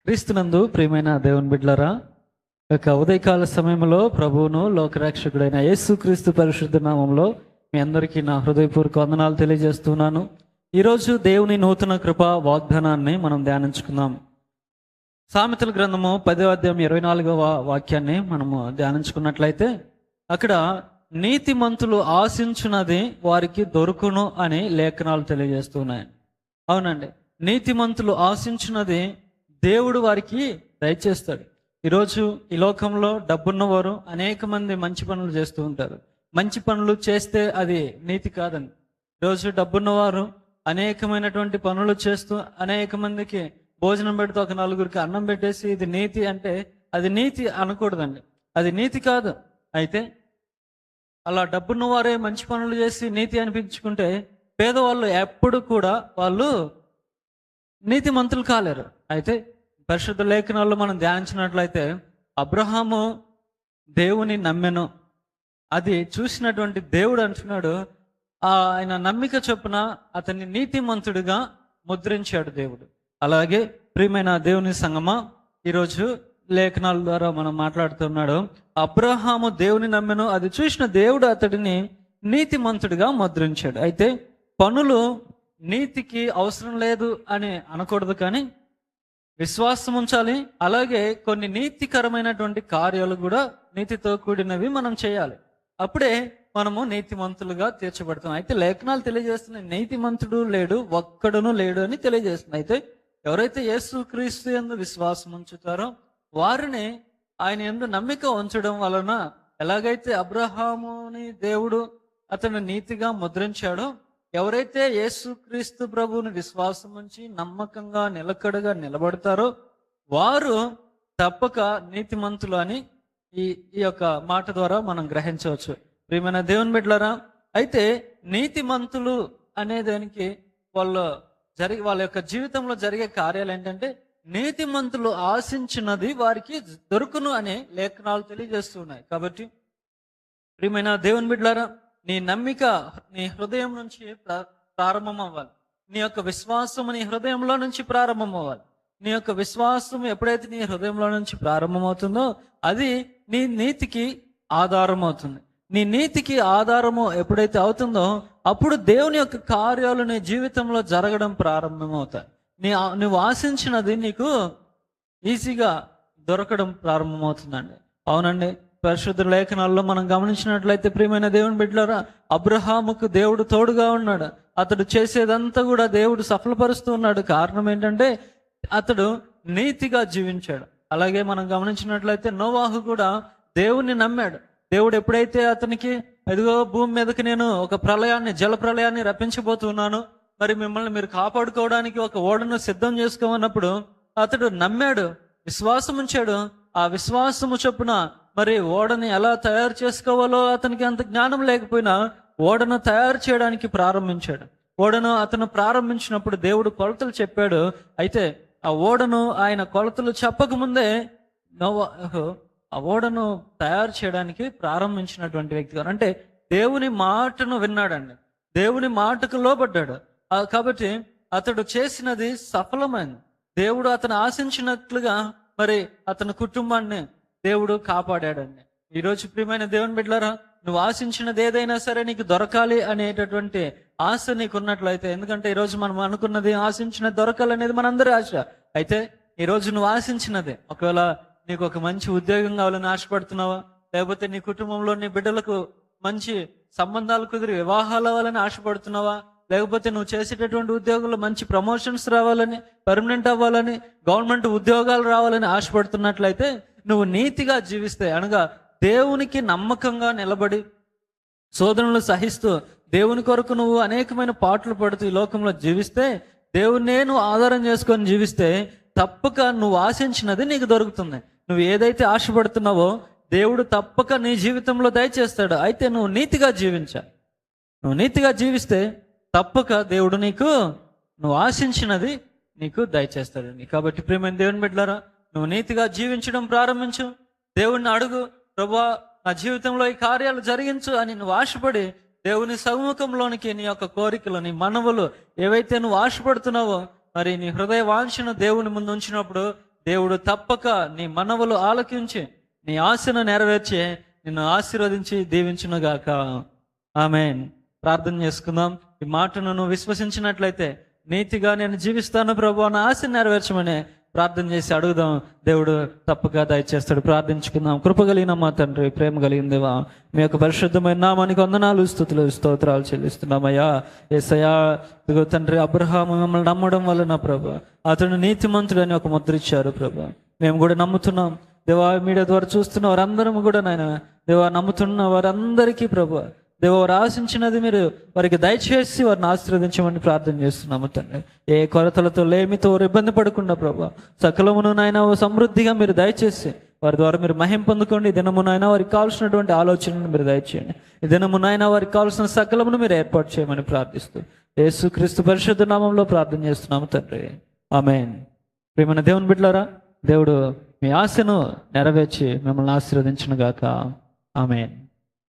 క్రీస్తునందు ప్రియమైన దేవుని బిడ్డలారా, యొక్క ఉదయకాల సమయంలో ప్రభువును లోకరక్షకుడైన యేసుక్రీస్తు పరిశుద్ధ నామంలో మీ అందరికీ నా హృదయపూర్వక వందనాలు తెలియజేస్తున్నాను. ఈరోజు దేవుని నూతన కృప వాగ్దానాన్ని మనం ధ్యానించుకుందాం. సామెతల గ్రంథము 10వ అధ్యాయం 24వ వాక్యాన్ని మనము ధ్యానించుకున్నట్లయితే, అక్కడ నీతిమంతులు ఆశించున్నది వారికి దొరుకును అని లేఖనాలు తెలియజేస్తున్నాయి. అవునండి, నీతిమంతులు ఆశించున్నది దేవుడు వారికి దయచేస్తాడు. ఈరోజు ఈ లోకంలో డబ్బున్నవారు అనేక మంది మంచి పనులు చేస్తూ ఉంటారు. మంచి పనులు చేస్తే అది నీతి కాదండి. ఈరోజు డబ్బున్నవారు అనేకమైనటువంటి పనులు చేస్తూ అనేక మందికి భోజనం పెడితే ఒక నలుగురికి అన్నం పెట్టేసి ఇది నీతి అంటే అది నీతి అనకూడదండి, అది నీతి కాదు. అయితే అలా డబ్బున్నవారే మంచి పనులు చేసి నీతి అనిపించుకుంటే పేదవాళ్ళు ఎప్పుడు కూడా వాళ్ళు నీతిమంతులు కాలేరు. అయితే పరిశుద్ధ లేఖనాల్లో మనం ధ్యానించినట్లయితే అబ్రహాము దేవుని నమ్మెను, అది చూసినటువంటి దేవుడు అంటున్నాడు, ఆయన నమ్మిక చొప్పున అతన్ని నీతిమంతుడిగా ముద్రించాడు దేవుడు. అలాగే ప్రియమైన దేవుని సంగమా, ఈరోజు లేఖనాల ద్వారా మనం మాట్లాడుతున్నాడు, అబ్రహాము దేవుని నమ్మెను, అది చూసిన దేవుడు అతడిని నీతిమంతుడిగా ముద్రించాడు. అయితే పనులు నీతికి అవసరం లేదు అని అనకూడదు, కానీ విశ్వాసం ఉంచాలి. అలాగే కొన్ని నీతికరమైనటువంటి కార్యాలు కూడా నీతితో కూడినవి మనం చేయాలి. అప్పుడే మనము నీతిమంతులుగా తీర్చబడతాం. అయితే లేఖనాలు తెలియజేస్తున్నాయి, నీతిమంతుడు లేడు, ఒక్కడును లేడు అని తెలియజేస్తున్నాయి. అయితే ఎవరైతే యేసుక్రీస్తు యందు విశ్వాసం ఉంచుతారో వారిని ఆయన యందు నమ్మిక ఉంచడం వలన, ఎలాగైతే అబ్రహాముని దేవుడు అతను నీతిగా ముద్రించాడో, ఎవరైతే యేసుక్రీస్తు ప్రభువుని విశ్వాసం ఉంచి నమ్మకంగా నిలకడగా నిలబడతారో వారు తప్పక నీతిమంతులు అని ఈ యొక్క మాట ద్వారా మనం గ్రహించవచ్చు. ప్రియమైన దేవుని బిడ్డలారా, అయితే నీతిమంతులు అనే దానికి వాళ్ళ యొక్క జీవితంలో జరిగే కార్యాలు ఏంటంటే, నీతిమంతులు ఆశించినది వారికి దొరుకును అనే లేఖనాలు తెలియజేస్తున్నాయి. కాబట్టి ప్రియమైన దేవుని బిడ్డలారా, నీ నమ్మిక నీ హృదయం నుంచి ప్రారంభం అవ్వాలి. నీ యొక్క విశ్వాసం నీ హృదయంలో నుంచి ప్రారంభం అవ్వాలి. నీ యొక్క విశ్వాసం ఎప్పుడైతే నీ హృదయంలో నుంచి ప్రారంభమవుతుందో అది నీ నీతికి ఆధారం అవుతుంది. నీ నీతికి ఆధారము ఎప్పుడైతే అవుతుందో అప్పుడు దేవుని యొక్క కార్యాలు నీ జీవితంలో జరగడం ప్రారంభమవుతాయి. నువ్వు ఆశించినది నీకు ఈజీగా దొరకడం ప్రారంభమవుతుందండి. అవునండి, పరిశుద్ధ లేఖనాల్లో మనం గమనించినట్లయితే ప్రియమైన దేవుని బిడ్డలారా, అబ్రహాముకు దేవుడు తోడుగా ఉన్నాడు. అతడు చేసేదంతా కూడా దేవుడు సఫలపరుస్తూ ఉన్నాడు. కారణం ఏంటంటే అతడు నీతిగా జీవించాడు. అలాగే మనం గమనించినట్లయితే నోవాహు కూడా దేవుణ్ణి నమ్మాడు. దేవుడు ఎప్పుడైతే అతనికి ఎదుగో భూమి మీదకి నేను ఒక జల ప్రళయాన్ని రప్పించబోతున్నాను, మరి మిమ్మల్ని మీరు కాపాడుకోవడానికి ఒక ఓడను సిద్ధం చేసుకోమన్నప్పుడు అతడు నమ్మాడు, విశ్వాసం ఉంచాడు. ఆ విశ్వాసము చొప్పున మరి ఓడని ఎలా తయారు చేసుకోవాలో అతనికి అంత జ్ఞానం లేకపోయినా ఓడను తయారు చేయడానికి ప్రారంభించాడు. ఓడను అతను ప్రారంభించినప్పుడు దేవుడు కొలతలు చెప్పాడు. అయితే ఆ ఓడను ఆయన కొలతలు చెప్పకముందే నోవాహు ఆ ఓడను తయారు చేయడానికి ప్రారంభించినటువంటి వ్యక్తి గారు. అంటే దేవుని మాటను విన్నాడండి, దేవుని మాటకు లోబడ్డాడు. కాబట్టి అతడు చేసినది సఫలమైంది. దేవుడు అతను ఆశించినట్లుగా మరి అతని కుటుంబాన్ని దేవుడు కాపాడాడండి. ఈరోజు ప్రియమైన దేవుని బిడ్డలారా, నువ్వు ఆశించినది ఏదైనా సరే నీకు దొరకాలి అనేటటువంటి ఆశ నీకు ఉన్నట్లయితే, ఎందుకంటే ఈరోజు మనం అనుకున్నది ఆశించినది దొరకాలనేది మనందరి ఆశ. అయితే ఈరోజు నువ్వు ఆశించినది, ఒకవేళ నీకు ఒక మంచి ఉద్యోగం కావాలని ఆశపడుతున్నావా, లేకపోతే నీ కుటుంబంలో నీ బిడ్డలకు మంచి సంబంధాలు కుదిరి వివాహాలు అవ్వాలని ఆశపడుతున్నావా, లేకపోతే నువ్వు చేసేటటువంటి ఉద్యోగంలో మంచి ప్రమోషన్స్ రావాలని, పర్మనెంట్ అవ్వాలని, గవర్నమెంట్ ఉద్యోగాలు రావాలని ఆశపడుతున్నట్లయితే నువ్వు నీతిగా జీవిస్తే, అనగా దేవునికి నమ్మకంగా నిలబడి శోధనలు సహిస్తూ దేవుని కొరకు నువ్వు అనేకమైన పాటలు పడుతూ ఈ లోకంలో జీవిస్తే, దేవుణ్ణే నువ్వు ఆధారం చేసుకొని జీవిస్తే తప్పక నువ్వు ఆశించినది నీకు దొరుకుతుంది. నువ్వు ఏదైతే ఆశపడుతున్నావో దేవుడు తప్పక నీ జీవితంలో దయచేస్తాడు. అయితే నువ్వు నీతిగా జీవించాలి. నువ్వు నీతిగా జీవిస్తే తప్పక దేవుడు నువ్వు ఆశించినది నీకు దయచేస్తాడండి. కాబట్టి ప్రియమైన దేవుని బిడ్డలారా, నువ్వు నీతిగా జీవించడం ప్రారంభించు. దేవుణ్ణి అడుగు, ప్రభువా నా జీవితంలో ఈ కార్యాలు జరిగించు అని నువ్వు ఆశపడి దేవుని సముఖంలోనికి నీ యొక్క కోరికలు, నీ మనవులు ఏవైతే నువ్వు ఆశపడుతున్నావో మరి నీ హృదయ వాంఛను దేవుని ముందు ఉంచినప్పుడు దేవుడు తప్పక నీ మనవులు ఆలకించి నీ ఆశను నెరవేర్చి నిన్ను ఆశీర్వదించి దీవించునుగాక. ఆమేన్. ప్రార్థన చేసుకుందాం. ఈ మాటను నువ్వు విశ్వసించినట్లయితే నీతిగా నేను జీవిస్తాను ప్రభు అన్న ఆశ నెరవేర్చమని ప్రార్థన చేసి అడుగుదాం. దేవుడు తప్పక దయచేస్తాడు. ప్రార్థించుకుందాం. కృప కలిగిన మా తండ్రి, ప్రేమ కలిగిన దేవా, మీ యొక్క పరిశుద్ధమైన నామానికి వందనాలు, స్తుతులు, స్తోత్రాలు చెల్లిస్తున్నామయ్యా. యేసయ్యా, ఇదిగో తండ్రి, అబ్రహాము మిమ్మల్ని నమ్మడం వలన ప్రభు అతను నీతిమంతుడని ఒక ముద్ర ఇచ్చారు ప్రభు. మేము కూడా నమ్ముతున్నాం దేవా. మీడియా ద్వారా చూస్తున్న వారందరం కూడా నాయన దేవా, నమ్ముతున్న వారందరికీ ప్రభు దేవ వారు ఆశించినది మీరు వారికి దయచేసి వారిని ఆశీర్వదించమని ప్రార్థన చేస్తున్నాము తండ్రి. ఏ కొరతలతో లేమితో వారు ఇబ్బంది పడకుండా ప్రభు సకలమును నాయన సమృద్ధిగా మీరు దయచేసి వారి ద్వారా మీరు మహిమ పొందుకోండి. ఈ దినమునైనా వారికి కావాల్సినటువంటి ఆలోచనను మీరు దయచేయండి. ఈ దినమునైనా వారికి కావాల్సిన సకలమును మీరు ఏర్పాటు చేయమని ప్రార్థిస్తూ యేసుక్రీస్తు పరిశుద్ధ నామంలో ప్రార్థన చేస్తున్నాము తండ్రి. ఆమేన్. ప్రియమైన దేవుని బిడ్డలారా, దేవుడు మీ ఆశను నెరవేర్చి మిమ్మల్ని ఆశీర్వదించును గాక. ఆమేన్.